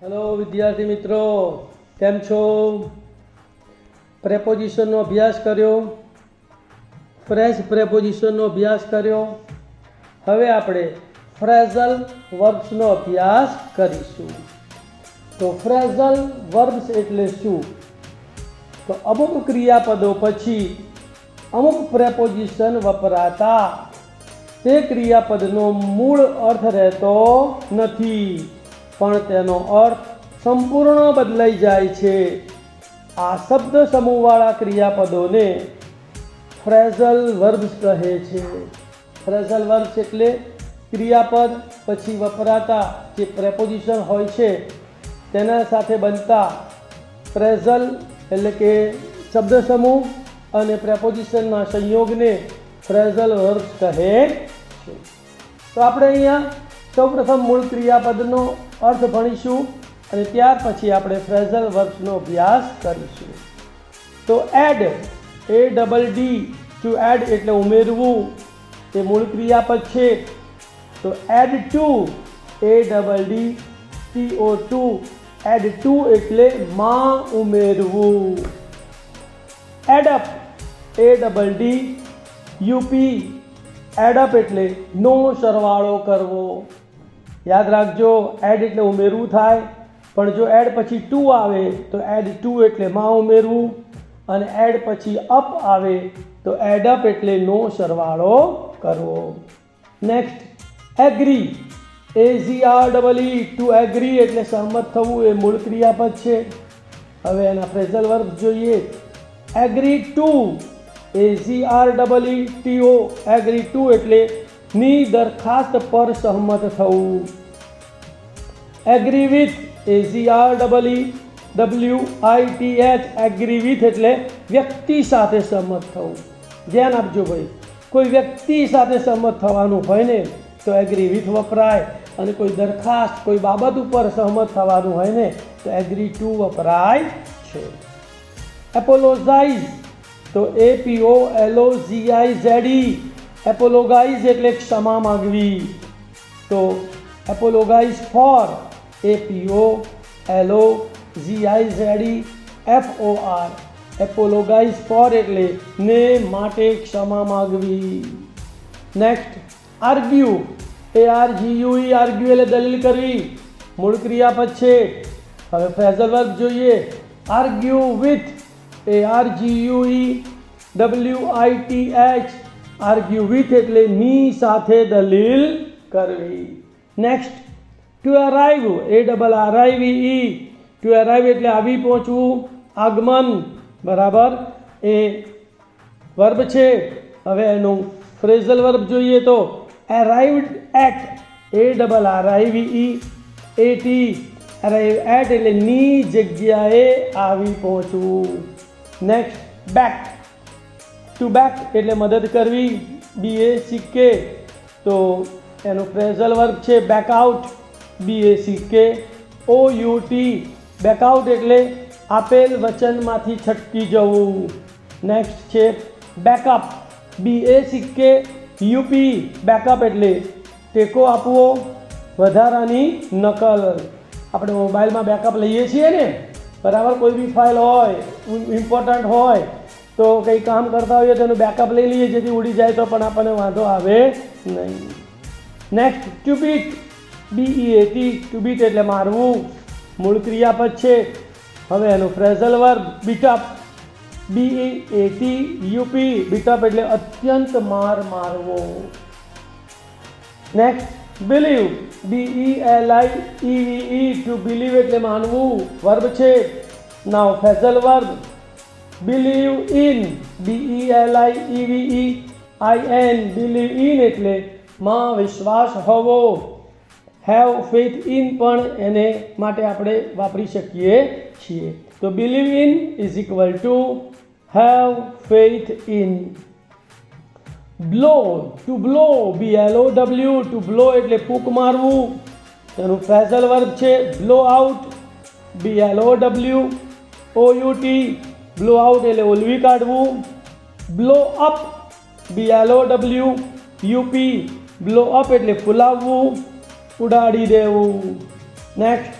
Hello विद्यार्थी मित्रों, केम छो? प्रेपोजिशनનો અભ્યાસ કર્યો, ફ્રેઝ પ્રેપોઝિશનનો અભ્યાસ કર્યો. હવે આપણે ફ્રેઝલ વર્બ્સનો અભ્યાસ કરીશું. તો ફ્રેઝલ વર્બ્સ એટલે શું? તો અમુક ક્રિયાપદો પછી અમુક પ્રેપોઝિશન વપરાતા તે ક્રિયાપદનો મૂળ અર્થ રહેતો નથી, પણ તેનો અર્થ સંપૂર્ણ બદલાઈ જાય છે. આ શબ્દ સમૂહવાળા ક્રિયાપદોને ફ્રેઝલ વર્બ્સ કહે છે. ફ્રેઝલ વર્બ્સ એટલે ક્રિયાપદ પછી વપરાતા જે પ્રેપોઝિશન હોય છે તેના સાથે બનતા ફ્રેઝલ એટલે કે શબ્દ સમૂહ અને પ્રેપોઝિશનના સંયોગને ફ્રેઝલ વર્બ્સ કહે છે. તો આપણે અહીંયા સૌપ્રથમ મૂળ ક્રિયાપદનો अर्थ भणीशू और त्यार पछी आपणे फ्रेजल वर्ब्सनो अभ्यास करीशुं. तो एड ADD टू एड एटले उमेरवू ए मूल क्रियापद छे. तो add to ADD TO2 add to एटले मां उमेरवू. एडअप ADD UP एडअप एटले नो सरवाळो करवो. याद राखजो, एड एटले उमेरवू थाय, पण जो एड पछी टू आवे तो एड टू एटले मां उमेरवू, अने एड पछी अप आवे तो एड अप एटले नो सरवाळो करवो. Next agree AGREE to agree एटले सहमत थवू ए मूळ क्रियापद छे. हवे एना फ्रेजल वर्ब जोईए. Agree to AGREE TO agree to एटले नी दरखास्त पर सहमत थवू. Agree with AGREE agree with एटले व्यक्ति साथे सहमत थवू. ध्यान आपजो भाई, कोई व्यक्ति साथे सहमत थवानुं होय ने तो एग्री विथ वपराय, अने कोई दरखास्त कोई बाबत उपर सहमत थवानुं होय ने तो एग्री टू वपराय छे. एपोलोजाइज तो APOLOGIZE एपोलोगाइज एटले क्षमा मांगवी. तो apologise for APOLOGIZE FOR apologise for एटले ने माटे क्षमा मांगवी. नेक्स्ट आर्ग्यू ARGUE आर्ग्यू एटले दलील करवी. मूळ क्रियापद छे. हवे फ्रेजल वर्ब जोईए. Argue with ARGUE WITH argue with एटले नी साथे दलील करवी. Next to arrive ARRIVE to arrive एटले आवी पहोंचवू, आगमन बराबर ए वर्ब छे. हवे एनु फ्रेजल वर्ब जोईए तो arrived at ARRIVE AT arrive at एटले नी जग्याए आवी पहोंचवू. नेक्स्ट बैक टू बैक एटले मदद करवी BACK. तो एनु फ्रेजल वर्ब छे बैकआउट BACK OUT बैकआउट एटले आपेल वचनमांथी छटकी जवुं. नेक्स्ट छे बैकअप BACK UP बैकअप एटले टेको आपवो, वधारानी नकल. આપણે મોબાઈલમાં બેકઅપ લઈએ છીએ ને, બરાબર. કોઈ બી ફાઇલ હોય ઇમ્પોર્ટન્ટ હોય તો કંઈ કામ કરતા હોઈએ તો એનું બેકઅપ લઈ લઈએ જેથી ઉડી જાય તો પણ આપણને વાંધો આવે નહીં. Next to beat BEAT to beat એટલે મારવું. મૂળ ક્રિયાપદ છે. હવે એનું phrasal verb beat up BEAT UP beat up એટલે અત્યંત માર મારવો. Next believe BELIEVE to believe એટલે માનવું વર્બ છે. Now phrasal verb believe in BELIEVEIN believe in એટલે માં વિશ્વાસ હોવો. હેવ ફેથ ઇન પણ એને માટે આપણે વાપરી શકીએ છીએ. તો believe in is equal to have faith in. Blow to blow BLOW to blow એટલે ફૂંક મારવું. તેનું ફ્રેઝલ વર્બ છે blow out BLOWOUT blow out એટલે ઓલવી કાઢવું. Blow up BLOWUP blow up એટલે ફૂલાવવું, ઉડાડી દેવું. નેક્સ્ટ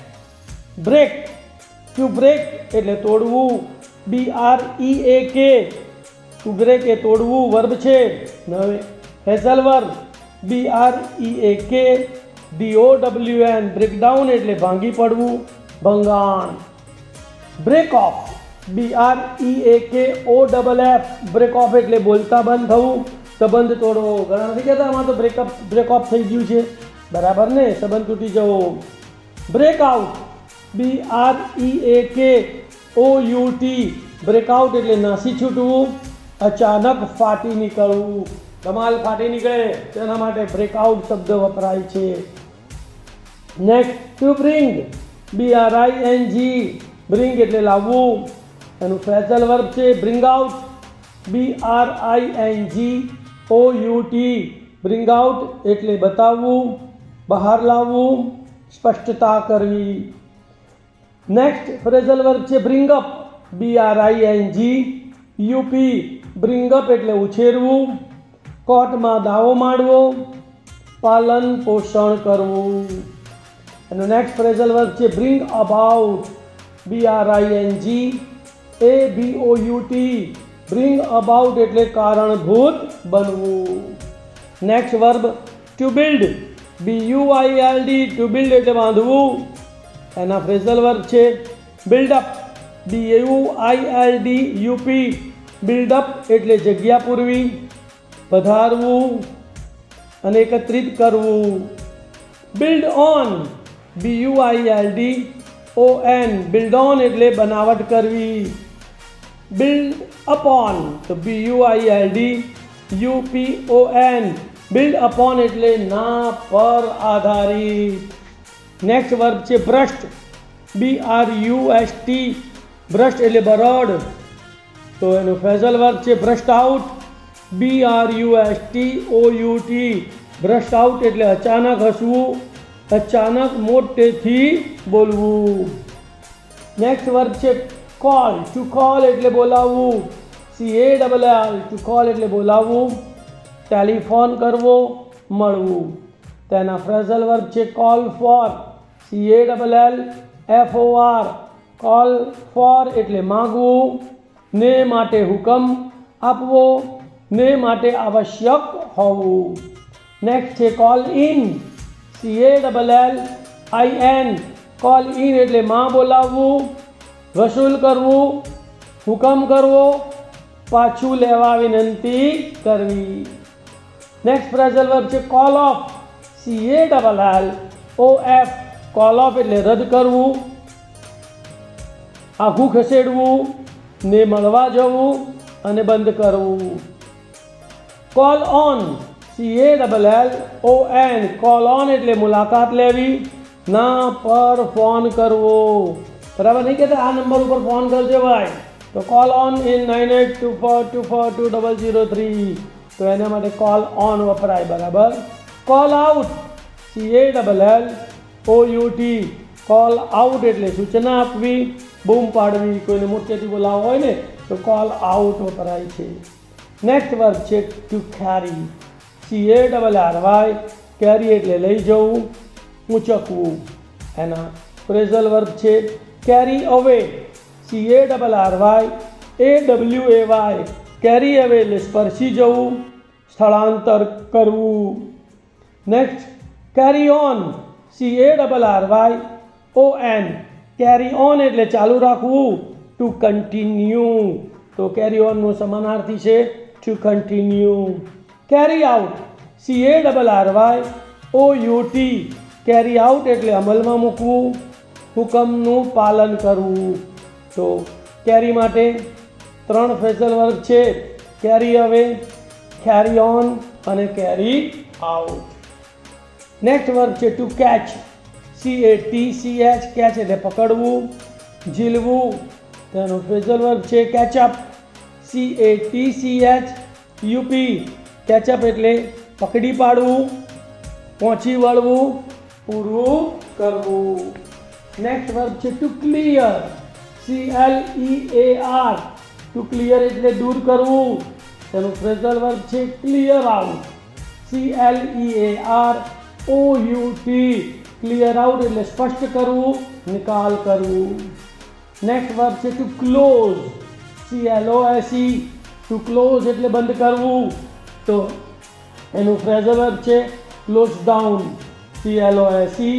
બ્રેક, ટુ બ્રેક એટલે તોડવું, BREAK, ટુ બ્રેક એ તોડવું વર્બ છે. હવે phrasal verb, BREAK DOWN, breakdown એટલે ભાંગી પડવું, ભંગાણ. Break off, BREAKOFF, break off એટલે બોલતા બંધ થવું, સંબંધ તોડવો. ઘણા નથી કહેતા આમાં તો બ્રેક ઓફ થઈ ગયું છે, બરાબર ને, સંબંધ તૂટી જવો. બ્રેકઆઉટ, BREAKOUT, બ્રેકઆઉટ એટલે નાસી છૂટવું, અચાનક ફાટી નીકળવું, ધમાલ ફાટી નીકળે તેના માટે બ્રેકઆઉટ શબ્દ વપરાય છે. Next, to bring, BRING, bring એટલે લાવવું, એનું ફેઝલ વર્બ છે bring out, BRINGOUT, bring out એટલે બતાવવું, બહાર લાવવું, સ્પષ્ટતા કરવી. નેક્સ્ટ ફ્રેઝલ વર્બ છે bring up, BRINGUP, bring up એટલે ઉછેરવું, કોર્ટમાં દાવો માંડવો, પાલન પોષણ કરવું. એનો નેક્સ્ટ ફ્રેઝલ વર્બ છે bring about, BRINGABOUT, bring about એટલે કારણભૂત બનવું. Next verb to build, BUILD, to build એટલે બાંધવું, એના ફ્રેઝલ વર્બ છે બિલ્ડઅપ, BUILDUP, બિલ્ડઅપ એટલે જગ્યા પૂરવી, વધારવું અને એકત્રિત કરવું. Build on, BUILDON, build on એટલે બનાવટ કરવી. બિલ્ડ અપોન, તો BUILDUPON, બિલ્ડ અપોન એટલે ના પર આધારિત. નેક્સ્ટ વર્બ છે ભ્રષ્ટ, BRUST, ભ્રષ્ટ એટલે બરોડ, તો એનું ફેઝલ વર્બ છે ભ્રષ્ટ આઉટ, BRUSTOUT, ભ્રષ્ટ આઉટ એટલે અચાનક હસવું, અચાનક મોટેથી બોલવું. નેક્સ્ટ વર્બ છે કોલ, ટુ કોલ એટલે બોલાવવું, CALL, ટુ કોલ એટલે બોલાવવું, ટેલિફોન કરવો, મળવું. તેના ફ્રેઝલ વર્બ છે call for, CALLFOR, call for એટલે માગવું, ને માટે હુકમ આપવો, ને માટે આવશ્યક હોવું. નેક્સ્ટ છે call in, CALLIN, call in એટલે માં બોલાવવું, વસૂલ કરવું, હુકમ કરવો, પાછું લેવા વિનંતી કરવી. નેક્સ્ટ ફ્રેઝલ વર્બ છે call of, CALLOF, call of એટલે રદ કરવું, આઘું ખસેડવું, ને મળવા જવું અને બંધ કરવું. Call on, CALLON, call on એટલે મુલાકાત લેવી, ના પર ફોન કરવો. બરાબર નહીં કહેતા આ નંબર ઉપર ફોન કરજો ભાઈ, તો કોલ ઓન ઇન 9824242003, તો એના માટે કોલ ઓન વપરાય. બરાબર. Call out, CALLOUT, call out એટલે સૂચના આપવી, બૂમ પાડવી, કોઈને મોટેથી બોલાવવો હોય ને તો કોલ આઉટ વપરાય છે. નેક્સ્ટ વર્બ છે ટુ કેરી, CARRY, કેરી એટલે લઈ જવું, ઊંચકવું. એના ફ્રેઝલ વર્બ છે કેરી અવે, CARRY AWAY, કેરી અવે એટલે સ્પર્શી જવું, સ્થળાંતર કરવું. Next carry on, CARRYON, carry on એટલે ચાલુ રાખવું, ટુ કન્ટિન્યુ, તો કેરી ઓનનું સમાનાર્થી છે two continue. Carry out, CARRYOUT, carry out એટલે અમલમાં મૂકવું, હુકમનું પાલન કરવું. તો કેરી માટે 3 ફ્રેઝલ વર્બ છે, કેરી અવે, કેરી ઓન અને કેરી આઉટ. નેક્સ્ટ વર્બ છે ટુ કેચ, CATCH, કેચ એટલે પકડવું, ઝીલવું. તેનું ફ્રેઝલ વર્બ છે કેચઅપ, CATCHUP, કેચઅપ એટલે પકડી પાડવું, પહોંચી વળવું, પૂરું કરવું. નેક્સ્ટ વર્બ છે to clear, CLEAR, to clear એટલે દૂર કરવું. તેનું ફ્રેઝલ વર્બ છે clear out, CLEAROUT, clear out એટલે સ્પષ્ટ કરવું, નિકાલ કરવું. નેક્સ્ટ વર્બ છે to close, CLOSE, to close એટલે બંધ કરવું. તો એનું ફ્રેઝલ વર્બ છે close down, CLOSE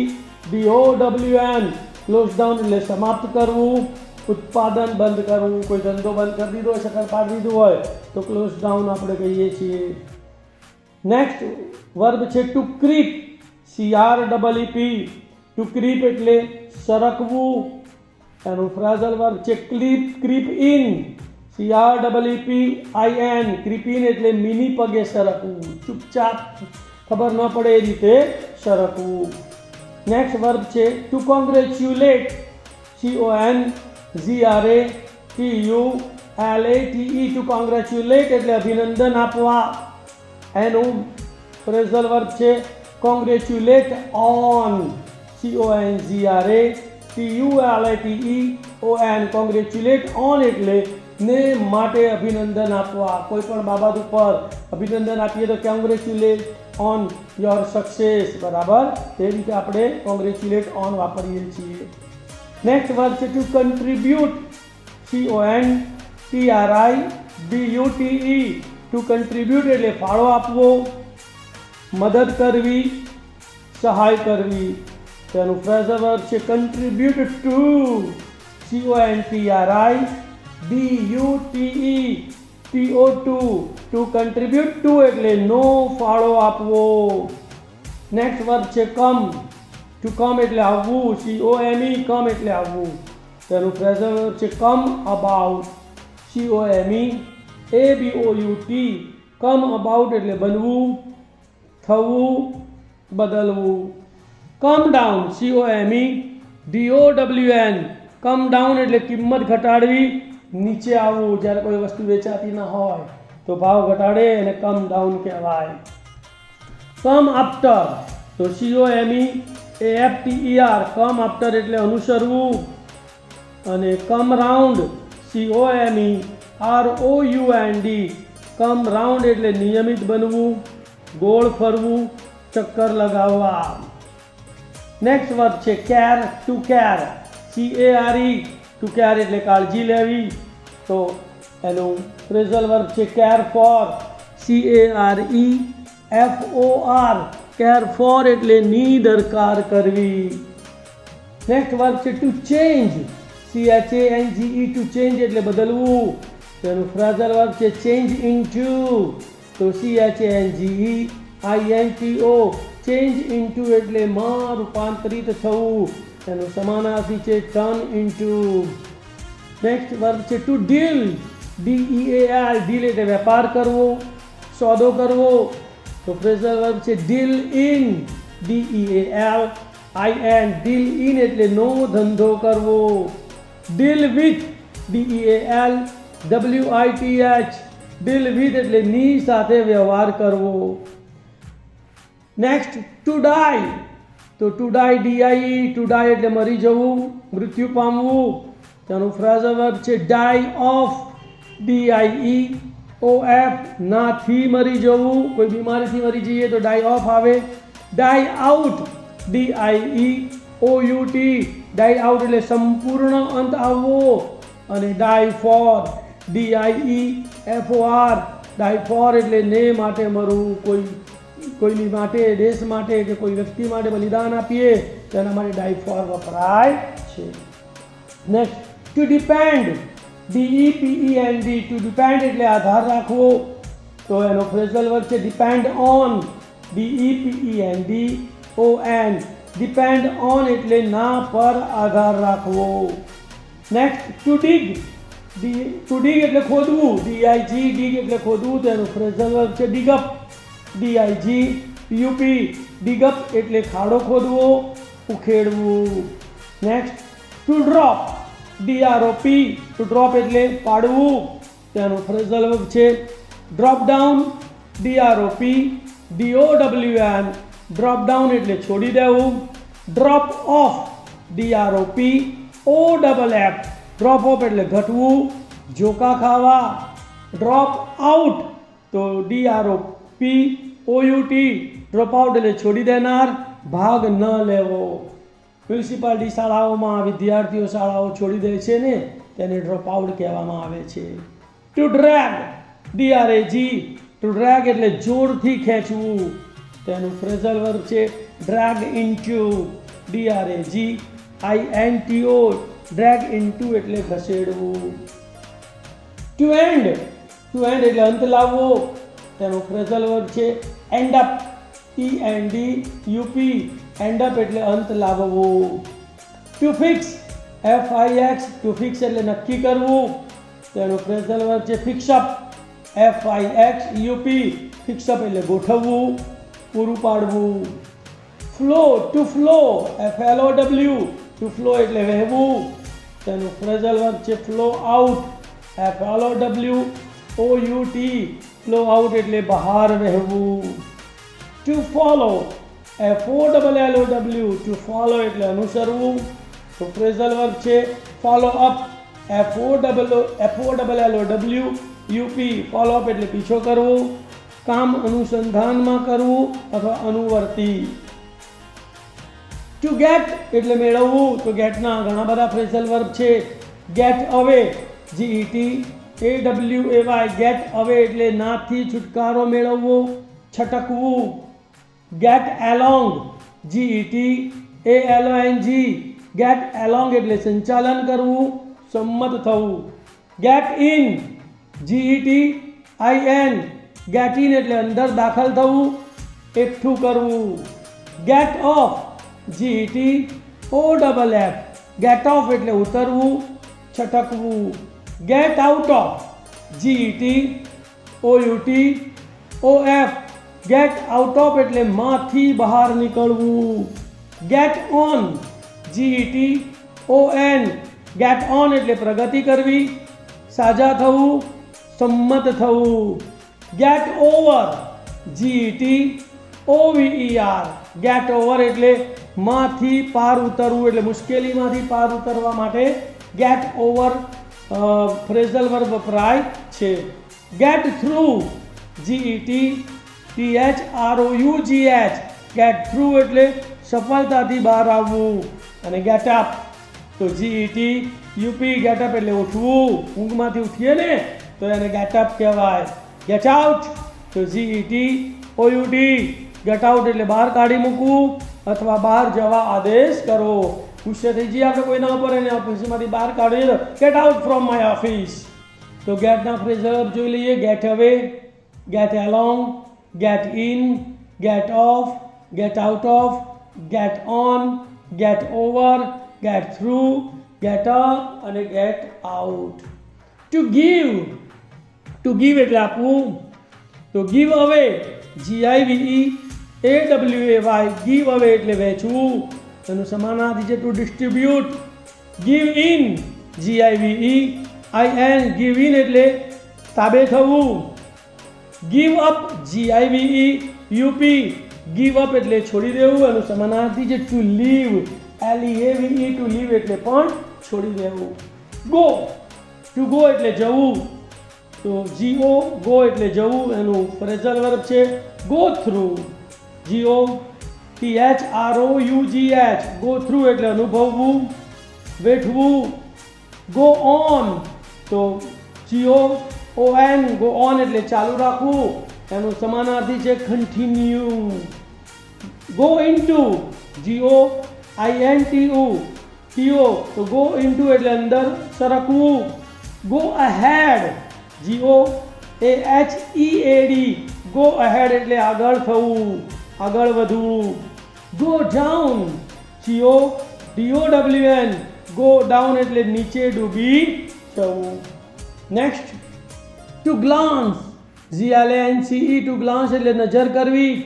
DOWN, close down એટલે સમાપ્ત કરવું, ઉત્પાદન બંધ કરવું. કોઈ ધંધો બંધ કરી દીધો હોય, શટર પાડી દીધું હોય તો ક્લોઝ ડાઉન આપણે કહીએ છીએ. નેક્સ્ટ વર્બ છે to creep, CREEP, to creep એટલે સરકવું. એનું ફ્રેઝલ વર્બ છે creep in, CREEPIN, creep in એટલે મિની પગે સરકવું, ચૂપચાપ ખબર ન પડે એ રીતે સરકવું. નેક્સ્ટ વર્બ છે to congratulate, CONGRATULATE, to congratulate એટલે અભિનંદન આપવા. એનું ફ્રેઝલ વર્બ છે congratulate on, CONGRATULATEON, congratulate on એટલે ને માટે અભિનંદન આપવા. કોઈ પણ બાબત ઉપર અભિનંદન આપીએ તો કોંગ્રેચ્યુલેટ ઓન યોર સક્સેસ, બરાબર. તે રીતે આપણે કોંગ્રેચ્યુલેટ ઓન વાપરીએ છીએ. નેક્સ્ટ વર્બ છે to contribute, CONTRIBUTE, to contribute એટલે ફાળો આપવો, મદદ કરવી, સહાય કરવી. તેનું ફ્રેઝલ વર્બ છે contribute to, CONTRIBUTE, to contribute to એટલે નો ફાળો આપવો. નેક્સ્ટ વર્બ છે કમ, ટુ કમ એટલે આવવું, COME, કમ એટલે આવવું. તેનું ફ્રેઝલ વર્બ છે come about, COMEABOUT, come about એટલે બનવું, થવું, બદલવું. Come down, COMEDOWN, come down એટલે કિંમત ઘટાડવી, નીચે આવવું. જ્યારે કોઈ વસ્તુ વેચાતી ન હોય તો ભાવ ઘટાડે અને કમ ડાઉન કહેવાય. કમ આફ્ટર, તો COMEAFTER, કમ આફ્ટર એટલે અનુસરવું. અને come round, COMEROUND, come round એટલે નિયમિત બનવું, ગોળ ફરવું, ચક્કર લગાવવા. નેક્સ્ટ વર્બ છે care, to care, CARE, to care એટલે કાળજી લેવી. તો એનું ફ્રેઝલ વર્બ છે care for, CAREFOR, care for એટલે ની દરકાર કરવી. નેક્સ્ટ વર્બ છે to change, CHANGE, to change એટલે બદલવું. તેનું ફ્રેઝલ વર્બ છે ચેન્જ ઇનટુ, તો CHANGEINTO, ચેન્જ ઇનટુ એટલે માં રૂપાંતરિત થવું. તેનું સમાનાર્થી છે ટર્ન ઇનટુ. નેક્સ્ટ વર્બ છે ટુ ડીલ, DEAL, ડીલ એટલે વેપાર કરવો, સોદો કરવો. તો ફ્રેઝલ વર્બ છે deal in, DEALIN, deal in એટલે નો ધંધો કરવો. Deal with, DEALWITH, deal with એટલે ની સાથે વ્યવહાર કરવો. નેક્સ્ટ ટુ ડાઈ, તો ટુ ડાઈ, DIE, ટુ ડાઈ એટલે મરી જવું, મૃત્યુ પામવું. તેનું ફ્રેઝલ વર્બ છે ડાઈ ઓફ, DIEOF, નાથી મરી જવું. કોઈ બીમારીથી મરી જઈએ તો ડાઈ ઓફ આવે. ડાઈ આઉટ, DIEOUT, ડાઈ આઉટ એટલે સંપૂર્ણ અંત આવવો. અને ડાઈ ફોર, DIEFOR, ડાઈ ફોર એટલે ને માટે મરવું. કોઈની માટે, દેશ માટે કે કોઈ વ્યક્તિ માટે બલિદાન આપીએ તેના માટે ડાઈ ફોર વપરાય છે. Next to depend, DEPEND, to depend એટલે આધાર રાખવો. તો એનો ફ્રેઝલ વર્બ છે depend on, DEPENDON, depend on એટલે ના પર આધાર રાખવો. Next to dig, to dig એટલે ખોદવું, DIG, ડીગ એટલે ખોદવું. તેનું ફ્રેઝલ વર્બ છે ડીગઅપ, DIGUP, ડીગઅપ એટલે ખાડો ખોદવો, ઉખેડવું. Next to drop, DROP, to drop એટલે પાડવું. તેનું ફ્રેઝલ વર્બ છે drop down, DROP DOWN, drop down એટલે છોડી દેવું. Drop off, DROP OFF, drop off એટલે ઘટવું, ઝોકા ખાવા. ડ્રોપ આઉટ, તો DROP OUT, ડ્રોપ આઉટ એટલે છોડી દેનાર. ભાગ ન લેવો. મ્યુનિસિપાલિટી શાળાઓમાં વિદ્યાર્થીઓ શાળાઓ છોડી દે છે ને તેને ડ્રોપ આઉટ કહેવામાં આવે છે. To drag, DRAG, to drag એટલે જોરથી ખેંચવું, તેનું ફ્રેઝલ વર્બ છે drag into, DRAG INTO, drag into એટલે ખસેડવું. ટુ એન્ડ, ટુ એન્ડ એટલે અંત લાવવો, તેનું ફ્રેઝલ વર્બ છે end up, ENDUP, end up એટલે અંત લાવવો. To fix, FIX, to fix એટલે નક્કી કરવું, તેનું ફ્રેઝલ વર્બ છે fix up, FIXUP, fix up એટલે ગોઠવવું, પૂરું પાડવું. Flow, to flow, FLOW, to flow એટલે વહેવું, તેનું ફ્રેઝલ વર્બ છે flow out, FLOWOUT, flow out એટલે બહાર વહેવું. To follow, FOLLOW, to follow એટલે અનુસરવું, તો ફ્રેઝલ વર્બ છે follow up, FOLLOWUP, follow up એટલે પીછો કરવો, કામ અનુસંધાનમાં કરવું અથવા અનુવર્તી. ટુ ગેટ એટલે મેળવવું, તો ગેટના ઘણા બધા ફ્રેઝલ વર્બ છે. Get away, GETAWAY, get away એટલે નાથી છુટકારો મેળવવો, છટકવું. Get along, GETALONG, get along એટલે સંચાલન કરવું, સંમત થવું. Get in, GETIN, get in એટલે અંદર દાખલ થવું, એકઠું કરવું. Get off, GETOFF, get off એટલે ઉતરવું, છટકવું. Get out of, GETOUTOF, get out of એટલે માંથી બહાર નીકળવું. Get on, GETON, get on એટલે પ્રગતિ કરવી, સાજા થવું, સંમત થવું. Gate over, GETOVER, gate over એટલે માંથી પાર ઉતરવું, એટલે મુશ્કેલીમાંથી પાર ઉતરવા માટે ગેટ ઓવર ફ્રેઝલ વર્બ વપરાય છે. Get through, GETTHROUGH, get through એટલે સફળતાથી બહાર આવવું. અને ગેટ અપ, તો GETUP, ગેટ અપ એટલે ઉઠવું, ઊંઘમાંથી ઉઠીએ ને તો એને ગેટ અપ કહેવાય. ગેટ આઉટ, તો GETOUT, ગેટ આઉટ એટલે બહાર કાઢી મૂકવું અથવા બહાર જવા આદેશ કરો. ગુસ્સે થઈ જઈએ આપણે કોઈના ઉપર એને ઓફિસમાંથી બહાર કાઢીએ, get out from my office. તો ગેટના ફ્રેઝલ જોઈ લઈએ. Get away, get along, get in, get off, get out of, get on, get over, get through, get up અને get out. To give, to give એટલે આપવું, તો give અવે, GIVEAWAY, give અવે એટલે વહેંચવું, એનું સમાનાર્થી છે to distribute. Give in, GIVEIN, give in એટલે તાબે થવું. Give up, GIVEUP, give up એટલે છોડી દેવું, એનું સમાનાર્થી છે to leave, LEAVE, to leave એટલે પણ છોડી દેવું. ગો, ટુ ગો એટલે જવું, તો ગો એટલે જવું, એનું ફ્રેઝલ વર્બ છે go through, GOTHROUGH, go through એટલે અનુભવવું, વેઠવું. ગો ઓન, તો GOON, ગો ઓન એટલે ચાલુ રાખવું, એનું સમાનાર્થી છે કન્ટિન્યુ. ગો ઇન્ટુ, GOINTO, તો ગો ઇન્ટુ એટલે અંદર સરકવું. Go ahead, GOAHEAD, go ahead એટલે આગળ થવું, આગળ વધવું. Go down, GODOWN, go down એટલે નીચે ડૂબી જવું. Next, to glance, GLANCE, to glance એટલે નજર કરવી,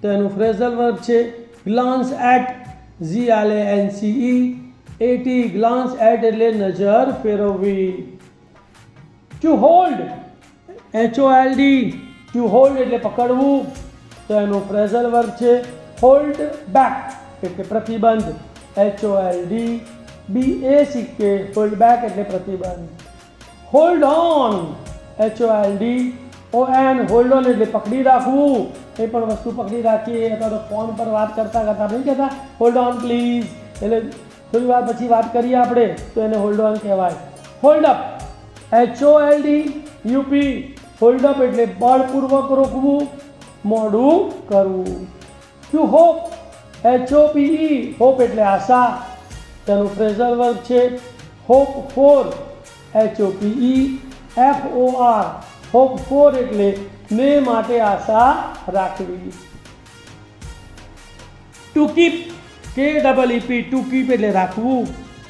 તો એનું ફ્રેઝલ વર્બ છે Glance at, GLANCE AT, glance at એટલે નજર ફેરવવી. To hold, HOLD, to hold એટલે પકડવું, તો એનું ફ્રેઝલ વર્બ છે હોલ્ડ બેક એટલે પ્રતિબંધ, HOLD BACK, હોલ્ડ બેક એટલે પ્રતિબંધ. Hold on, HOLD ON hold on એટલે પકડી રાખવું, એ પણ વસ્તુ પકડી રાખીએ અથવા તો ફોન પર વાત કરતા કરતા નહીં કહેતા હોલ્ડ ઓન પ્લીઝ, એટલે થોડી વાર પછી વાત કરીએ આપણે તો એને હોલ્ડ ઓન કહેવાય. Hold up HOLD UP, hold up એટલે બળપૂર્વક રોકવું, મોડું કરવું. ટુ હોપ HOPE, હોપ એટલે આશા, તેનું ફ્રેઝલ વર્બ છે hope four HOPE FOR, hope four એટલે ને માટે આશા રાખવી. To keep KEEP, to keep એટલે રાખવું,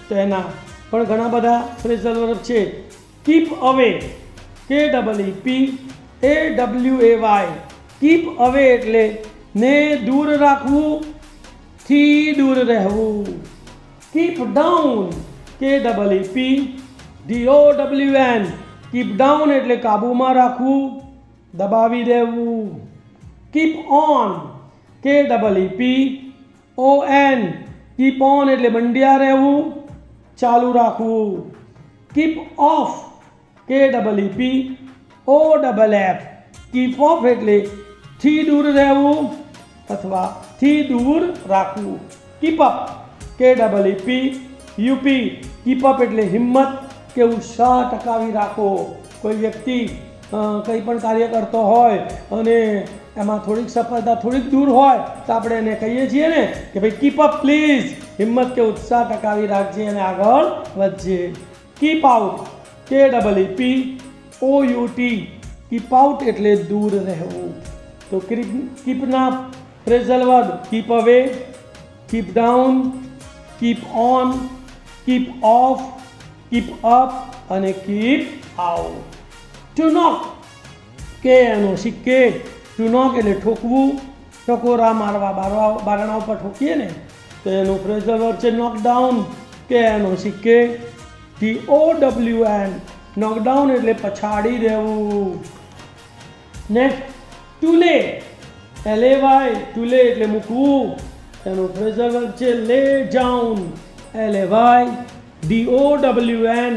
તો એના પણ ઘણા બધા ફ્રેઝલ વર્બ છે. કીપ અવે KEEP AWAY, કીપ અવે એટલે ને દૂર રાખવું, થી દૂર રહેવું. Keep down KEEP DOWN, keep down એટલે કાબૂમાં રાખવું, દબાવી દેવું. Keep on KEEP ON, keep on એટલે બંડિયા રહેવું, ચાલુ રાખવું. Keep of KEEP OFF, keep of એટલે થી દૂર રહેવું અથવા થી દૂર રાખવું. Keep up KEEP UP, keep up એટલે હિંમત કે ઉત્સાહ ટકાવી રાખો. કોઈ વ્યક્તિ કંઈ પણ કાર્ય કરતો હોય અને એમાં થોડીક સફળતા થોડીક દૂર હોય તો આપણે એને કહીએ છીએ ને કે ભાઈ કીપ અપ પ્લીઝ, હિંમત કે ઉત્સાહ ટકાવી રાખજે અને આગળ વધજે. Keep out KEEP OUT, keep out એટલે દૂર રહેવું. તો કીપના phrasal verb keep away, keep down, keep on, keep off, keep up અને keep out. To knock KNOCK, to knock એટલે ઠોકવું, ટકોરા મારવા, બારણા ઉપર ઠોકીએ ને તો એનું ફ્રેઝલ વર્બ છે knock down KNOCK DOWN, knock down એટલે પછાડી દેવું. Next to lay LAY, to lay એટલે મૂકવું, એનું ફ્રેઝલ વર્બ છે lay down LAY DOWN,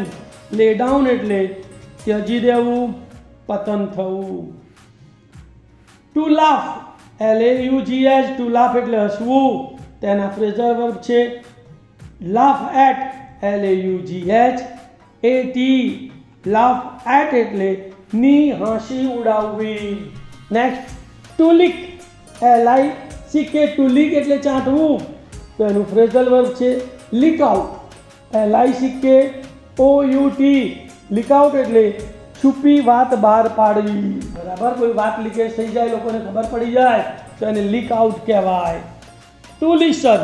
lay down એટલે ત્યજી દેવું, પતન થવું. To laugh LAUGH, to laugh એટલે હસવું, તેના ફ્રેઝલ વર્બ છે laugh at LAUGH AT, laugh at એટલે ની હાંસી ઉડાવવી. Next to lick LICK, to lick એટલે ચાંટવું, તો એનું ફ્રેઝલ વર્બ છે leak out LICK OUT, leak out એટલે છુપી વાત બહાર પાડવી. બરાબર, કોઈ વાત લીકેજ થઈ જાય, લોકોને ખબર પડી જાય તો એને લીક આઉટ કહેવાય. ટુ લિસન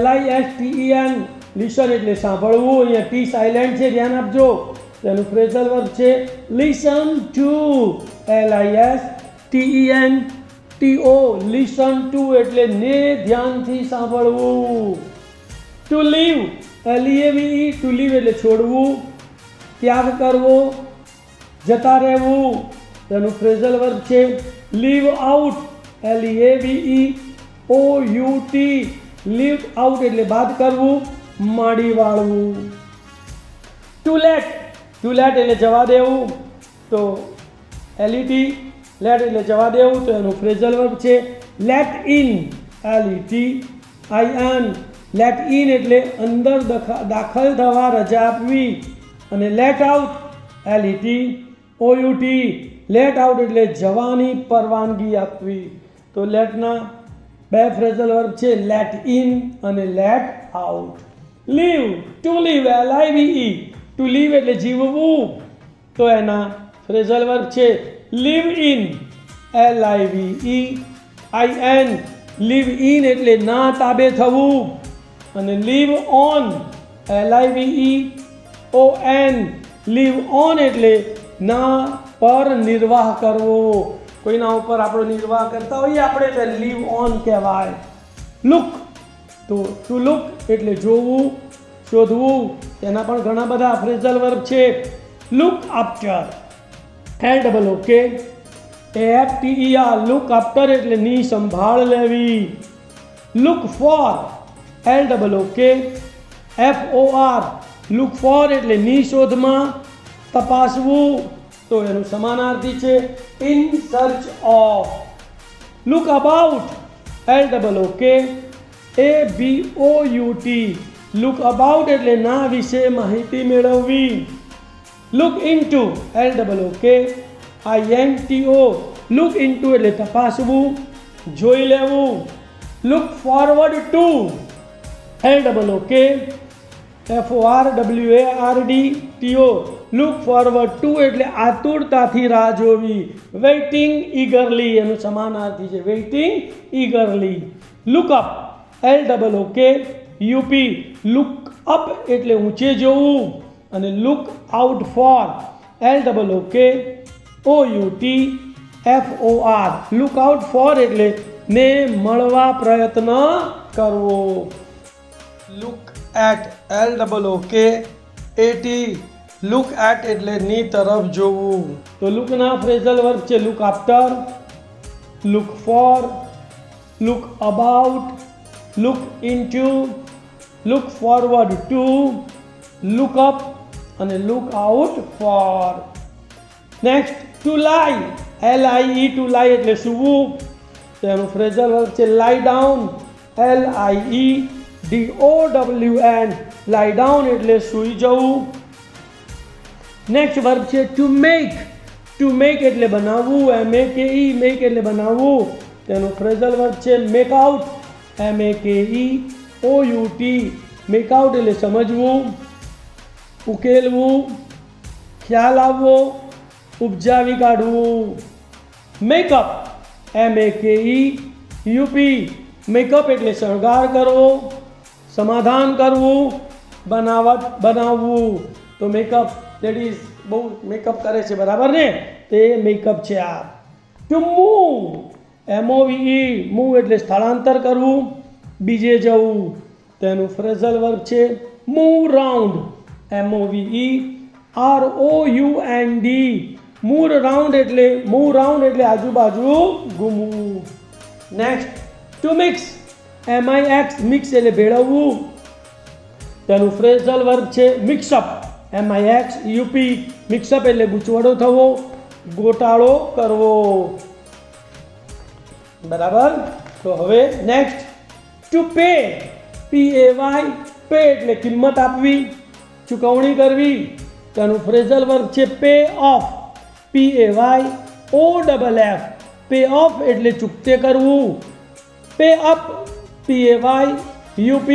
LISTEN, લિસન એટલે સાંભળવું, અહીંયા ટી સાયલેન્ટ છે ધ્યાન આપજો, તેનું ફ્રેઝલ વર્બ છે listen to LISTEN TO, listen to એટલે ને ધ્યાનથી સાંભળવું. Two leave LEAVE, to leave એટલે છોડવું, ત્યાગ કરવો, જતા રહેવું, તેનું ફ્રેઝલ વર્બ છે leave out LEAVE OUT, leave out એટલે બાદ કરવું, માડી વાળવું. ટુ લેટ એટલે જવા દેવું, તો LET લેટ એટલે જવા દેવું, તો એનું ફ્રેઝલ વર્બ છે let in LETIN, let in એટલે અંદર દાખલ થવા, રજા આપવી, અને let out LET OUT, let out એટલે જવાની પરવાનગી આપવી. તો લેટના બે ફ્રેઝલ વર્બ છે લેટ ઇન અને let out. Live to live LIVE, to leave એટલે જીવવું, તો એના ફ્રેઝલ વર્બ છે live in LIVEIN, live in એટલે ના તાબે થવું, અને live on LIVEON, live on એટલે ના પર નિર્વાહ કરવો. કોઈના ઉપર આપણો નિર્વાહ કરતા હોઈએ આપણે તો લીવ ઓન કહેવાય. લુક, તો ટુ લુક એટલે જોવું, શોધવું, તેના પણ ઘણા બધા ફ્રેઝલ વર્બ છે. Look after LOOK AFTER, look after એટલે ની સંભાળ લેવી. Look four LOOK FOR, look four એટલે ની શોધમાં, તપાસવું, તો એનું સમાનાર્થી છે in search of. Look about LOOKABOUT look about એટલે ના વિશે માહિતી મેળવવી. Look into LOOKINTO look into એટલે તપાસવું, જોઈ લેવું. Look forward two LOOKFORWARDTO look forward to એટલે આતુરતાથી રાહ જોવી. વેઇટિંગ ઈગરલી એનું સમાનાર્થી છે waiting eagerly. Look up LOOKUP look up એટલે ઊંચે જોવું. અને look out for LOOKOUTFOR look out for એટલે ને મળવા પ્રયત્ન કરવો. Look at LOOKAT look at એટલે ની તરફ જોવું. તો લુકના ફ્રેઝલ વર્બ છે look after, look for, look about, look into, look forward to, look up અને look out for. Next to લાઈ LIE ટુ લાઈ એટલે સૂવું. તેનું ફ્રેઝલ વર્બ છે લાઈ ડાઉન LIEDOWN લાઈ ડાઉન એટલે સૂઈ જવું. નેક્સ્ટ વર્બ છે ટુ મેક એટલે બનાવવું. MAKE મેક એટલે બનાવવું. તેનું ફ્રેઝલ વર્બ છે make out MAKEOUT make out એટલે સમજવું, ઉકેલવું, ખ્યાલ આવવો, ઉપજાવી કાઢવું. મેકઅપ MAKEUP મેકઅપ એટલે શણગાર કરવો, સમાધાન કરવું, બનાવવું. તો મેકઅપ લેડીઝ બહુ મેકઅપ કરે છે બરાબર ને, તે મેકઅપ છે આ. ટુ મૂવ MOVE મૂવ એટલે સ્થળાંતર કરવું, બીજે જવું. તેનું ફ્રેઝલ વર્બ છે move round MOVE ROUND move round એટલે આજુબાજુ ઘૂમવું. Next to mix MIX mix એટલે ભેળવવું. તેનું ફ્રેઝલ વર્બ છે મિક્સઅપ MIXUP મિક્સઅપ એટલે ગૂંચવડો થવો, ગોટાળો કરવો. બરાબર. તો હવે next to pay PAY pay એટલે કિંમત આપવી, ચૂકવણી કરવી. તેનું ફ્રેઝલ વર્બ છે pay off PAYOFF pay off એટલે ચૂકતે કરવું. Pay up PAYUP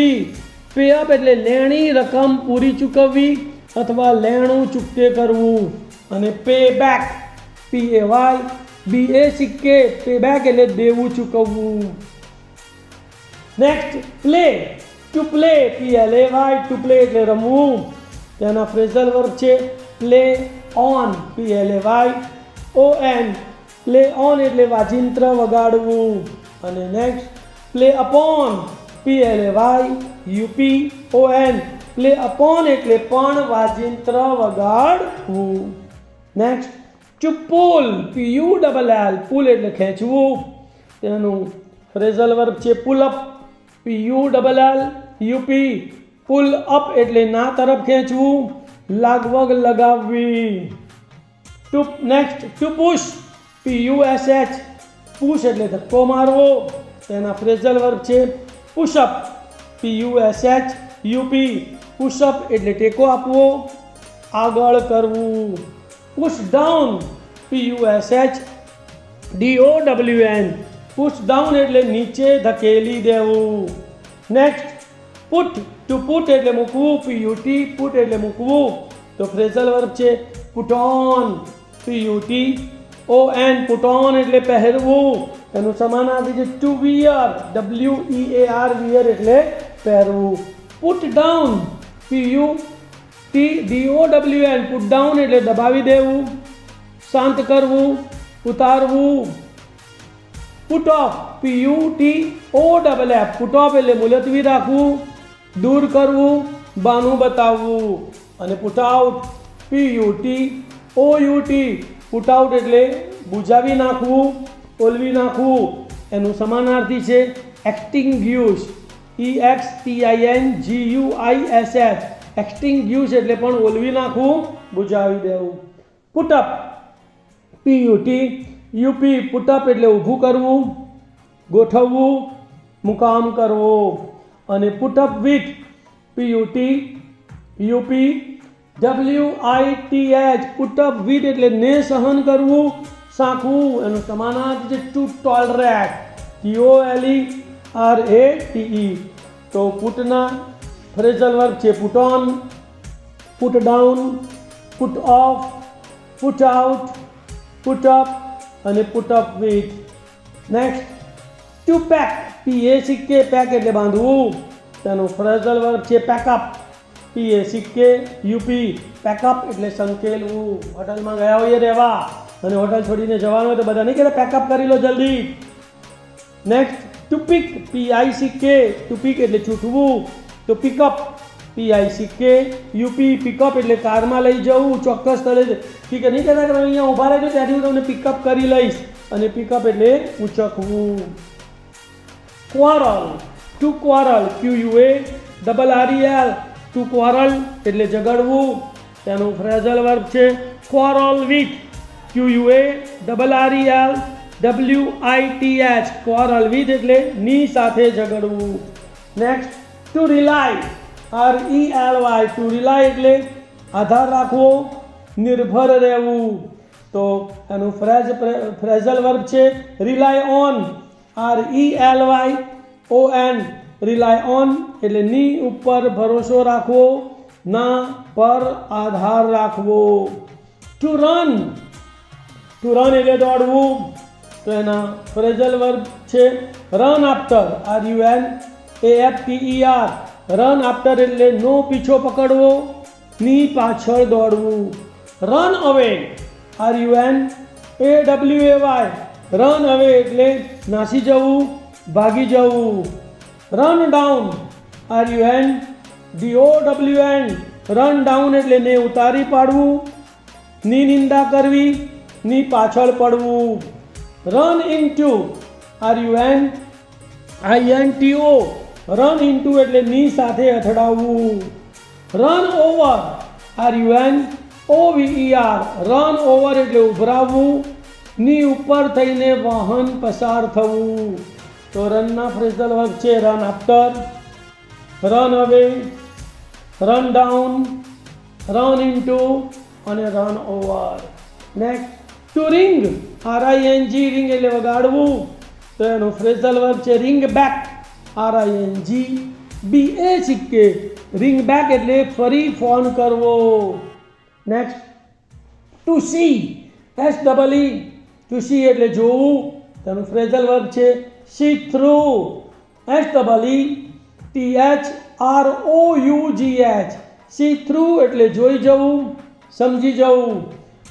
pay up એટલે લેણી રકમ પૂરી ચૂકવવી અથવા લેણું ચૂકતે કરવું. અને pay back PAYBACK pay back એટલે દેવું ચૂકવવું. Next play to play PLAY to play એટલે રમવું. તેના ફ્રેઝલ વર્બ છે play on PLAYON play on એટલે વાજિંત્ર વગાડવું. અને next play upon PLAYUPON play upon એટલે પણ વાજિંત્ર વગાડવું. Next to pull PULL pull એટલે ખેંચવું. તેનું ફ્રેઝલ વર્બ છે pull up PULLUP pull up એટલે ના તરફ ખેંચવું, લાગવગ લગાવવી. Next to push PUSH push એટલે ધક્કો મારવો. તેના ફ્રેઝલ વર્બ છે પુશઅપ PUSHUP પુશઅપ એટલે ટેકો આપવો, આગળ કરવું. Push down PUSHDOWN push down એટલે નીચે ધકેલી દેવું. નેક્સ્ટ પુટ ટુ પુટ એટલે મૂકવું PUT પુટ એટલે મૂકવું. તો ફ્રેઝલ વર્બ છે put on PUTON put on એટલે પહેરવું. એનું સમાનાર્થી છે ટુ વિયર WEAR વિયર એટલે પહેરવું. Put down PUTDOWN put down એટલે દબાવી દેવું, શાંત કરવું, ઉતારવું. Put off PUTOFF put off એટલે મુલતવી રાખવું, દૂર કરવું, બાનું બતાવવું. અને put out PUTOUT put out એટલે બુઝાવી નાખવું, ઓલવી નાખવું. એનું સમાનાર્થી છે એક્સટિંગ્યુશ EXTINGUISH એક્સટિંગ્યુશ એટલે પણ ઓલવી નાખવું, બુઝાવી દેવું. Put up PUT. UP put up એટલે ઊભું કરવું, ગોઠવવું, મુકામ કરવો. અને put up with PUT UP. WITH put up with એટલે ને સહન કરવું, સાંકવું. એનું સમાનાર્થી છે ટુ ટોલરેટ, TOLERATE. તો પુટના ફ્રેઝલ વર્બ છે put on, put down, put off, put out, put up અને put up with. Next to pack, PACK pack એટલે બાંધવું. તેનું ફ્રેઝલ વર્બ છે પેકઅપ, PACK UP. પેકઅપ એટલે સંકેલવું. હોટલમાં ગયા હોઈએ રહેવા અને હોટલ છોડીને જવાનું હોય તો બધા નહીં કહેતા પેકઅપ કરી લો જલ્દી. Next to peak, PICK to peak એટલે છૂટવું. તો પિકઅપ, PICK UP. પિકઅપ એટલે કારમાં લઈ જવું, ચોક્કસ સ્થળે. ઠીક નહીં કહેતા કે અહીંયા ઊભા રહેજો ત્યાંથી હું તમને પિકઅપ કરી લઈશ. અને પિકઅપ એટલે ઉચકવું. Quarrel, to quarrel, QUARREL to quarrel એટલે ઝઘડવું. તેનું ફ્રેઝલ વર્બ છે quarrel with, QUARREL WITH. Quarrel with એટલે ની સાથે ઝઘડવું. Next to rely, RELY to rely એટલે આધાર રાખવો, નિર્ભર રહેવું. તો એનું ફ્રેઝલ વર્બ છે rely on, RELYON. Rely on એટલે ની ઉપર ભરોસો રાખવો, ના પર આધાર રાખવો. ટુ રન, ટુ રન એટલે દોડવું. તો એના ફ્રેઝલ વર્બ છે run after, RUNAFTER. Run after એટલે નો પીછો પકડવો, ની પાછળ દોડવું. રન અવે, RUNAWAY. રન અવે એટલે નાસી જવું, ભાગી જવું. Run down, RUNDOWN. Run down એટલે ને ઉતારી પાડવું, ની નિંદા કરવી, ની પાછળ પડવું. Run into, RUNINTO. Run into એટલે ની સાથે અથડાવવું. Run over, RUNOVER. Run over એટલે ઉભરાવવું, ની ઉપર થઈને વાહન પસાર થવું. તો રનના ફ્રેઝલ વર્બ છે run after, run away, run down, run into અને run over. Next to ring, RING. Ring એટલે વગાડવું. તો એનું ફ્રેઝલ વર્બ છે ring back, RINGBACK. Ring back એટલે ફરી ફોન કરવો. Next to see, SEE. To see એટલે જોવું. તેનું ફ્રેઝલ વર્બ છે see through, SEETHROUGH. See through એટલે જોઈ જવું, સમજી જવું.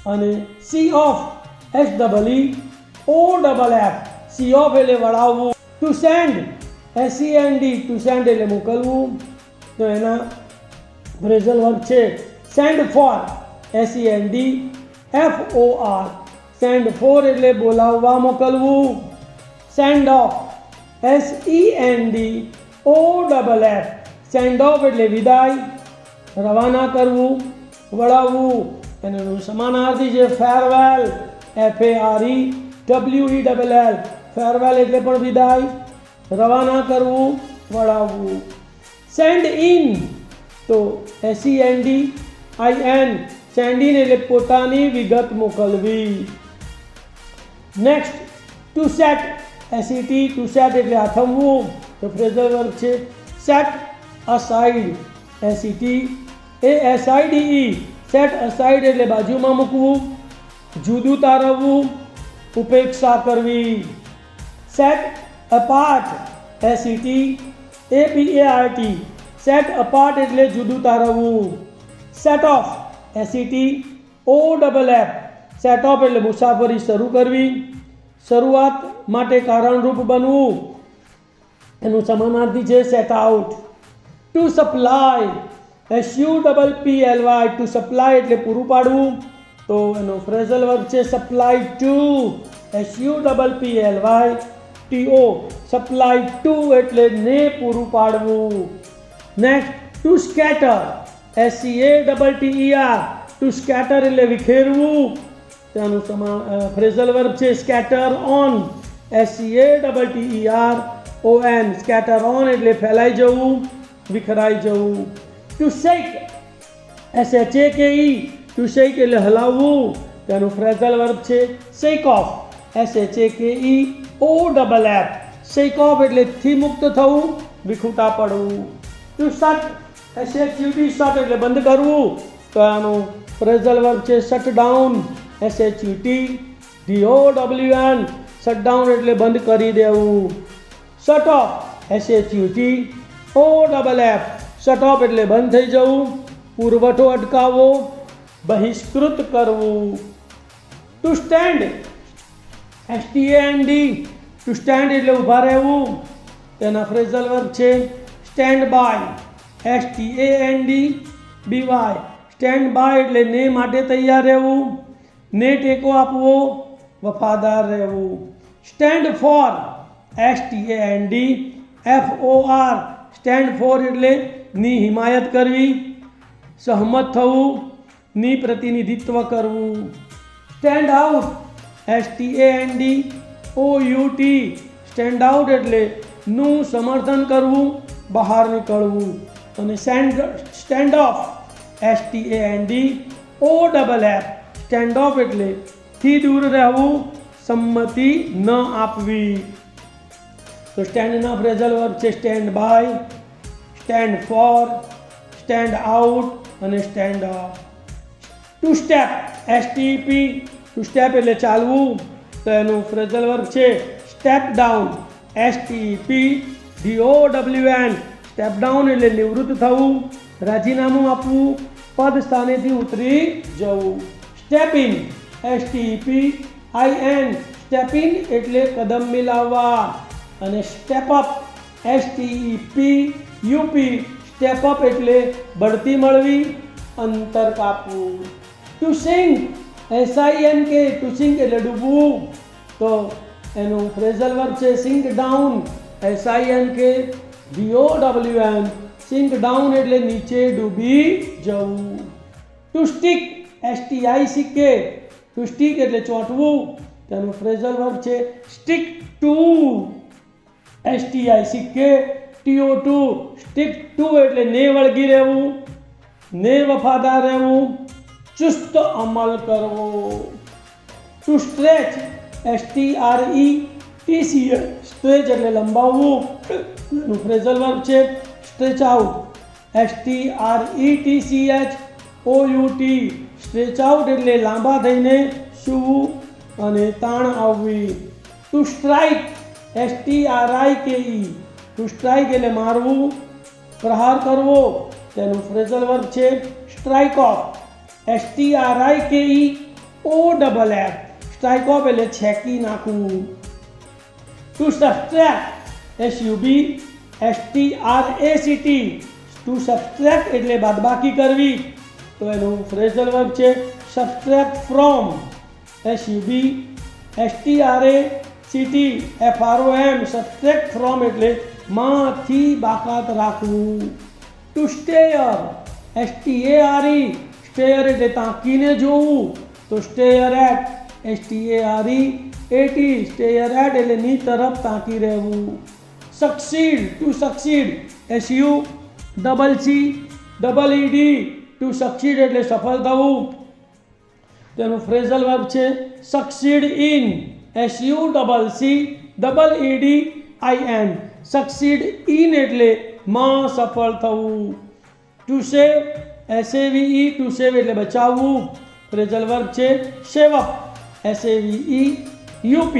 અને see off, SEEOFF. See off એટલે વળાવવું. To send, SEND. To send એટલે મોકલવું. તો એના ફ્રેઝલ વર્બ છે send for, SENDFOR. Send for એટલે બોલાવવા, મોકલવું. Send off, SENDOFF. Send off એટલે વિદાય, રવાના કરવું, વળાવવું. એનું સમાનાર્થી છે ફેરવેલ, FAREWELL. ફેરવેલ એટલે પણ વિદાય, રવાના કરવું, વળાવવું. સેન્ડ ઇન, તો SENDIN. સેન્ડ ઇન એટલે પોતાની વિગત મોકલવી. Next to set, SET. To set એટલે આથમવું. તો ફ્રેઝલ વર્બ છે set aside, SETASIDE. Set aside એટલે બાજુમાં મૂકવું, જુદું તારવવું, ઉપેક્ષા કરવી. Set apart, SETAPART. Set apart એટલે જુદું તારવવું. Set off, SETOFF. Set off એટલે મુસાફરી શરૂ કરવી, શરૂઆત માટે કારણરૂપ બનવું. એનું સમાનાર્થી છે set out. To supply, SUPPLY. To supply એટલે પૂરું પાડવું. તો એનો ફ્રેઝલ વર્બ છે supply to, SUPPLYTO. Supply to એટલે ને પૂરું પાડવું. Next to scatter, SCATTER. To scatter એટલે વિખેરવું, તેનું ફ્રેઝલ વર્બ છે scatter on, SCATTERON, scatter on એટલે ફેલાઈ જવું, વિખરાઈ જવું. To shake, SHAKE, to shake એટલે હલાવવું, તેનું ફ્રેઝલ વર્બ છે shake off, SHAKEOFF, shake off એટલે થી મુક્ત થવું, વિખૂટા પડવું. ટુ શટ, SHUT, શટ એટલે બંધ કરવું, તો આનું ફ્રેઝલ વર્બ છે shut down, SHUTDOWN, shut down એટલે બંધ કરી દેવું. Shut off, SHUTOFF, shut off એટલે બંધ થઈ જવું, પુરવઠો અટકાવવો, બહિષ્કૃત કરવું. To stand, STAND, to stand એટલે ઊભા રહેવું, તેના ફ્રેઝલ વર્બ છે stand by, STANDBY, stand by એટલે ને માટે તૈયાર રહેવું, ને ટેકો આપવો, વફાદાર રહેવું. Stand for, STANDFOR, stand for એટલે ની હિમાયત કરવી, સહમત થવું, ની પ્રતિનિધિત્વ કરવું. Stand out, STANDOUT, stand out એટલે નું સમર્થન કરવું, બહાર નીકળવું. અને stand off, STANDOFF, stand off એટલે થી દૂર રહેવું, સંમતિ ન આપવી. તો સ્ટેન્ડના ફ્રેઝલ વર્બ છે stand by, stand for, stand out અને stand off. To step, STEP, to step એટલે ચાલવું, તો એનું ફ્રેઝલ વર્બ છે step down, STEPDOWN, step down એટલે નિવૃત્ત થવું, રાજીનામું આપવું, પદ સ્થાનેથી ઉતરી જવું. Step in, STEPIN, step in એટલે કદમ મિલાવવા. અને step up, STEPUP, step up એટલે બઢતી મળવી, અંતર કાપવું. To sink, SINK, to sink એટલે ડૂબવું, તો એનું ફ્રેઝલ વર્બ છે sink down, SINKDOWN, sink down એટલે નીચે ડૂબી જવું. To stick, STICK, to stick એટલે ચોંટવું, તેનું ફ્રેઝલ વર્બ છે stick to, STICKTO2, stick to એટલે ને વળગી રહેવું, ને વફાદાર રહેવું, ચુસ્ત અમલ કરવો. ટુ સ્ટ્રેચ, STRETCH, સ્ટ્રેચ એટલે લંબાવવું, એનું ફ્રેઝલ વર્બ છે stretch out, STRETCHOUT, stretch out એટલે લાંબા થઈને સૂવું અને તાણ આવવી. To strike, STRIKE, to strike એટલે મારવું, પ્રહાર કરવો, તેનું ફ્રેઝલ વર્બ છે strike off, STRIKEOFF, strike off એટલે છેકી નાખવું. To subtract, SUBSTRACT, to subtract એટલે બાદબાકી કરવી, તો એનું ફ્રેઝલ વર્બ છે subtract from, SUBSTRACTFROM, subtract from એટલે માંથી બાકાત રાખવું. ટુ સ્ટેયર, STARE, સ્ટેયર એટલે તાકીને જોવું, તો stare at, STAREAT, stare at એટલે ની તરફ તાકી રહેવું. Succeed, to succeed, SUCCEED, to succeed એટલે સફળ થવું, તેનું ફ્રેઝલ વર્બ છે succeed in, SUCCEEDIN, succeed in એટલે માં સફળ થવું. To save, SAVE, to save એટલે બચાવવું, ફ્રેઝલ વર્બ છે save up, SAVEUP,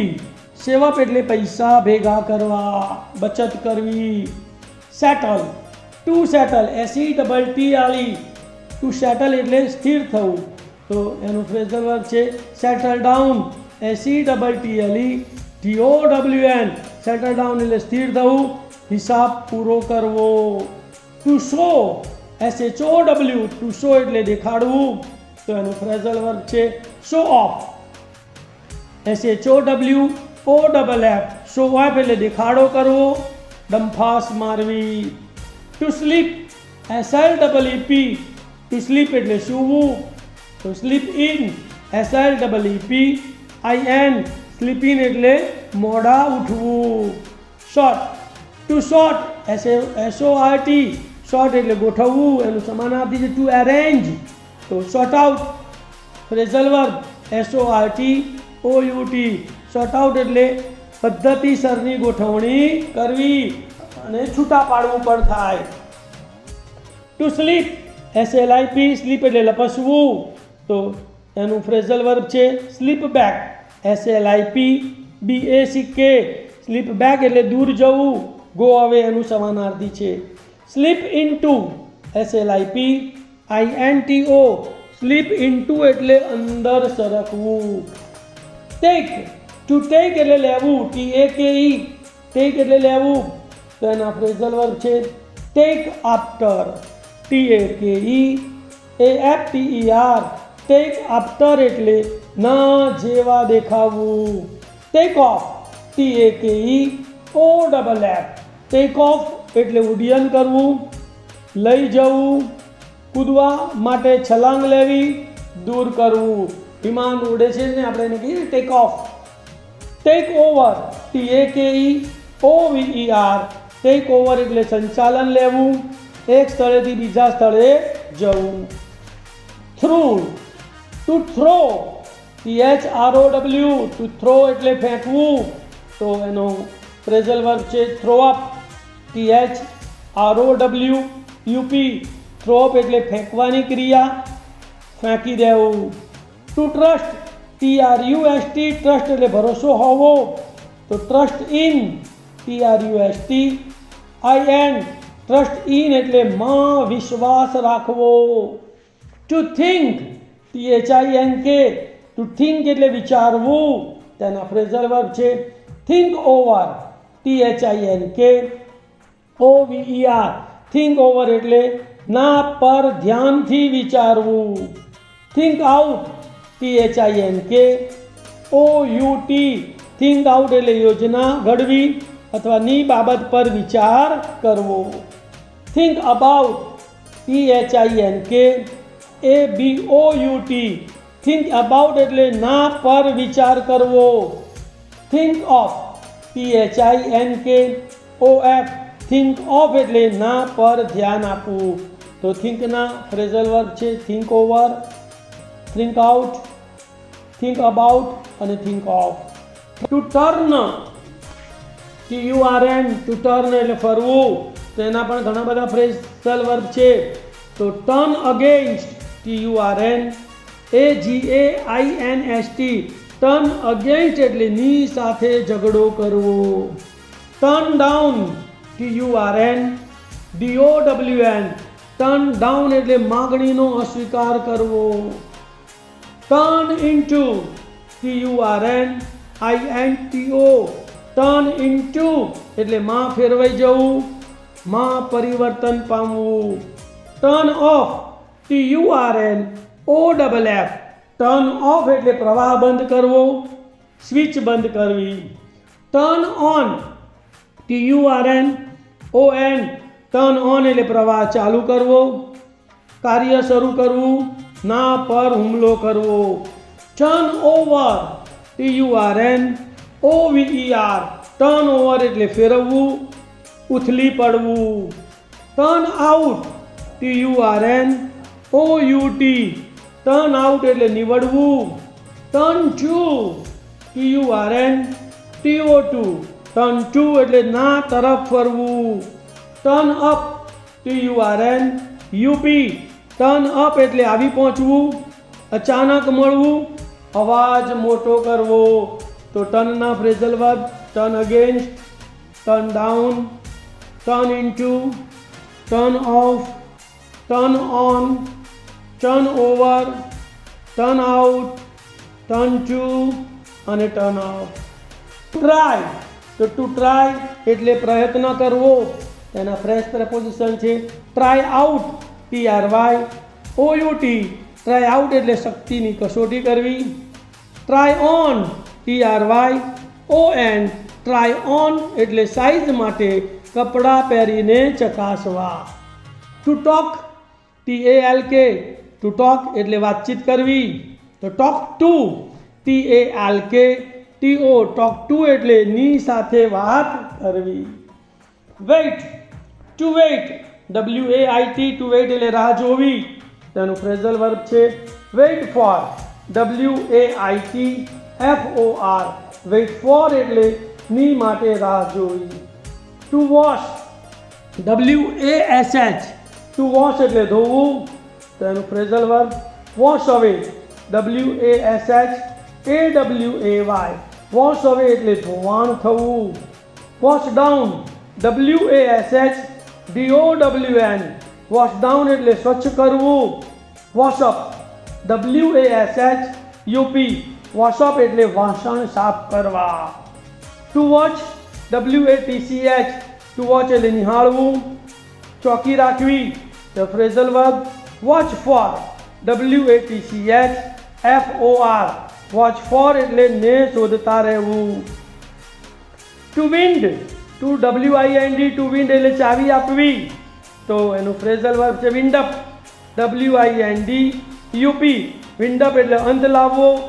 save up એટલે પૈસા ભેગા કરવા, બચત કરવી. Settle, to settle, SETTLE, to settle એટલે સ્થિર થવું, તો એનું ફ્રેઝલ વર્બ છે settle down, SETTLEDOWN, settle down એટલે સ્થિર થવું, હિસાબ પૂરો કરવો. To show, SHOW, to show એટલે દેખાડવું, તો એનું ફ્રેઝલ વર્બ છે show of, SHOWOFF, show of એટલે દેખાડો કરવો, ડંફાસ મારવી. To sleep, SLEEP, to sleep એટલે સૂવું, તો slip in, SLEEPIN slip in એટલે મોડા ઉઠવું. Short two short SORT short એટલે ગોઠવવું, એનું સમાનાર્થી છે ટુ અરેન્જ. તો sort out phrasal verb SORT OUT sort out એટલે પદ્ધતિસરની ગોઠવણી કરવી અને છૂટા પાડવું પણ થાય. ટુ સ્લીપ SLIP સ્લીપ એટલે લપસવું, તો એનું ફ્રેઝલ વર્બ છે slip back SLIP BACK slip back એટલે દૂર જવું, ગો અવે એનું સમાનાર્થી છે. Slip into SLIP INTO slip into એટલે અંદર સરકવું. ટેક ટુ ટેક એટલે લેવું TAKE ટેક એટલે લેવું, તો એના ફ્રેઝલ વર્બ છે take after TAKEAFTER take after એટલે ના જેવા દેખાવું. Take off TAKEOFF take off એટલે ઉડ્ડયન કરવું, લઈ જવું, કૂદવા માટે છલાંગ લેવી, દૂર કરવું. વિમાન ઉડે છે ને આપણે એને કહીએ take off. Take over TAKEOVER take over એટલે સંચાલન લેવું, એક સ્થળેથી બીજા સ્થળે જવું. Through to throw THROW to throw એટલે ફેંકવું, તો એનો ફ્રેઝલ વર્બ છે throw up THROWUP throw up એટલે ફેંકવાની ક્રિયા, ફેંકી દેવું. ટુ ટ્રસ્ટ TRUST ટ્રસ્ટ એટલે ભરોસો હોવો, તો trust in TRUST IN trust in એટલે માં વિશ્વાસ રાખવો. Two think THINK two think એટલે વિચારવું, તેના ફ્રેઝલ વર્બ છે think over THINKOVER think over એટલે ના પર ધ્યાનથી વિચારવું. Think out THINKOUT think out એટલે યોજના ઘડવી અથવા ની બાબત પર વિચાર કરવો. Think about THINKABOUT think about એટલે ના પર વિચાર કરવો. Think of THINKOF think of એટલે ના પર ધ્યાન આપવું. તો થિંકના ફ્રેઝલ વર્બ છે think over, think out, think about અને think of. To turn TURN to turn એટલે ફરવું, તો એના પણ ઘણા બધા ફ્રેઝલ વર્બ છે. તો turn against TURN AGAINST turn against એટલે ની સાથે ઝઘડો કરવો. Turn down TURN DOWN turn down એટલે માગણીનો અસ્વીકાર કરવો. Turn into TURN INTO turn into એટલે માં ફેરવાઈ જવું, માં પરિવર્તન પામવું. Turn off TURN OFF turn off એટલે પ્રવાહ બંધ કરવો, સ્વિચ બંધ કરવી. Turn on TURN ON turn on એટલે પ્રવાહ ચાલુ કરવો, કાર્ય શરૂ કરવું, ના પર હુમલો કરવો. Turn over TURN OVER turn over એટલે ફેરવવું, ઉથલી પડવું. Turn out TURN OUT turn out એટલે નીવડવું. Turn to TURN TO2 turn to એટલે ના તરફ ફરવું. Turn up TURN UP turn up એટલે આવી પહોંચવું, અચાનક મળવું, અવાજ મોટો કરવો. તો ટર્નના phrasal verb turn against, turn down, turn into, turn off, turn on, turn over, turn out, turn to અને ટર્ન ઓફ. ટ્રાય તો ટુ ટ્રાય એટલે પ્રયત્ન કરવો, તેના ફ્રેશ પ્રપોઝિશન છે try out TRYOUT try out એટલે શક્તિની કસોટી કરવી. Try on TRYON try on એટલે સાઇઝ માટે કપડાં પહેરીને ચકાસવા. To talk TALK to talk એટલે વાતચીત કરવી. તો talk to, TALK TO, talk to એટલે ની સાથે વાત કરવી. Wait, to wait, WAIT, to wait એટલે રાહ જોવી, તેનું ફ્રેઝલ વર્બ છે. Wait for, WAIT FOR, wait for એટલે ની માટે રાહ જોવી. To wash, WASH, to wash એટલે ધોવું, તેનું phrasal verb wash away, WASHAWAY, wash away એટલે ધોવાણ થવું. Wash down, WASHDOWN, wash down એટલે સ્વચ્છ કરવું. Wash up, WASHUP, wash up એટલે વાસણ સાફ કરવા. To watch, WATCH, to watch એટલે નિહાળવું, ચોકી રાખવી, the phrasal verb watch for, WATCHFOR, watch for એટલે ને શોધતા રહેવું. To wind, WIND, to wind એટલે ચાવી આપવી, તો એનું ફ્રેઝલ વર્બ છે wind up, WINDUP, wind up એટલે અંત લાવવો,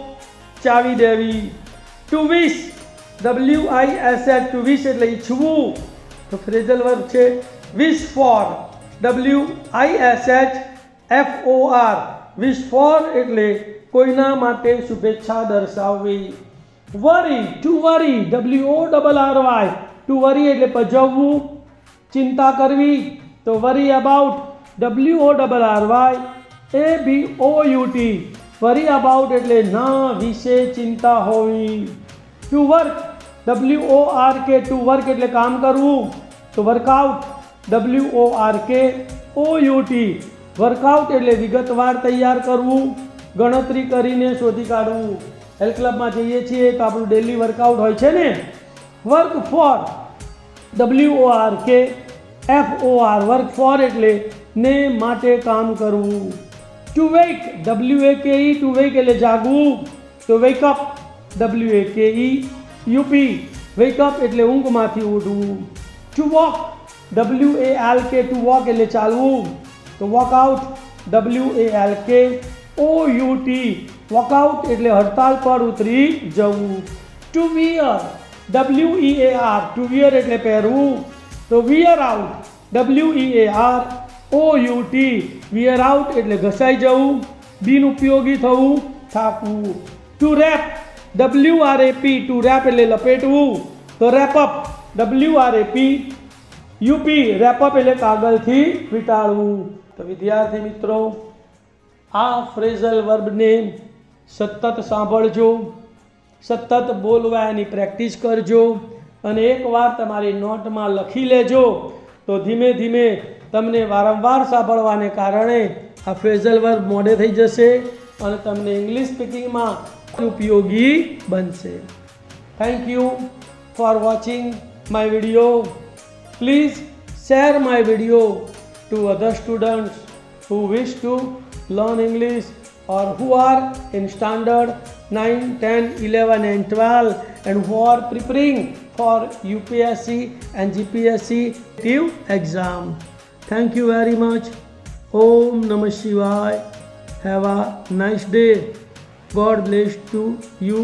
ચાવી દેવી. To wish, WISH, to wish એટલે ઈચ્છવું, તો ફ્રેઝલ વર્બ છે wish for, WISHFOR, wish for એટલે કોઈના માટે શુભેચ્છા દર્શાવવી. Worry, to worry, WORRY, to worry એટલે પજવવું, ચિંતા કરવી, તો worry about, WORRY ABOUT, worry about એટલે ના વિશે ચિંતા હોવી. To work, WORK, to work એટલે કામ કરવું, તો વર્કઆઉટ, WORKOUT, વર્કઆઉટ એટલે વિગતવાર તૈયાર કરવું, ગણતરી કરીને શોધી કાઢવું. હેલ્થ ક્લબમાં જઈએ છીએ તો આપણું ડેલી વર્કઆઉટ હોય છે ને. Work four, WORKFOR, work four એટલે ને માટે કામ કરવું. ટુ વેક, WAKE, ટુ વેક એટલે જાગવું, તો વેકઅપ, WAKEUP, વેકઅપ એટલે ઊંઘમાંથી ઉઠવું. Two walk, WALK, two walk એટલે ચાલવું, તો વોકઆઉટ, WALKOUT, વોકઆઉટ એટલે હડતાલ પર ઉતરી જવું. To wear, WEAR, to wear એટલે પહેરવું, તો wear out, WEAROUT, wear out એટલે ઘસાઈ જવું, બિનઉપયોગી થવું, થાકવું. To wrap, WRAP, to wrap એટલે લપેટવું, તો રેપઅપ, WRAPUP, રેપઅપ એટલે કાગળથી વીંટાળવું. તો વિદ્યાર્થી મિત્રો, આ ફ્રેઝલ વર્બને સતત સાંભળજો, સતત બોલવા એની પ્રેક્ટિસ કરજો, અને એકવાર તમારી નોટમાં લખી લેજો, તો ધીમે ધીમે તમને વારંવાર સાંભળવાને કારણે આ ફ્રેઝલ વર્બ મોડે થઈ જશે અને તમને ઇંગ્લિશ સ્પીકિંગમાં ઉપયોગી બનશે. Thank you for watching my video. Please share my video to other students who wish to learn English or who are in standard 9, 10, 11 and 12 and who are preparing for UPSC and GPSC exam. Thank you very much. Om Namah Shivaya. Have a nice day. God bless to you.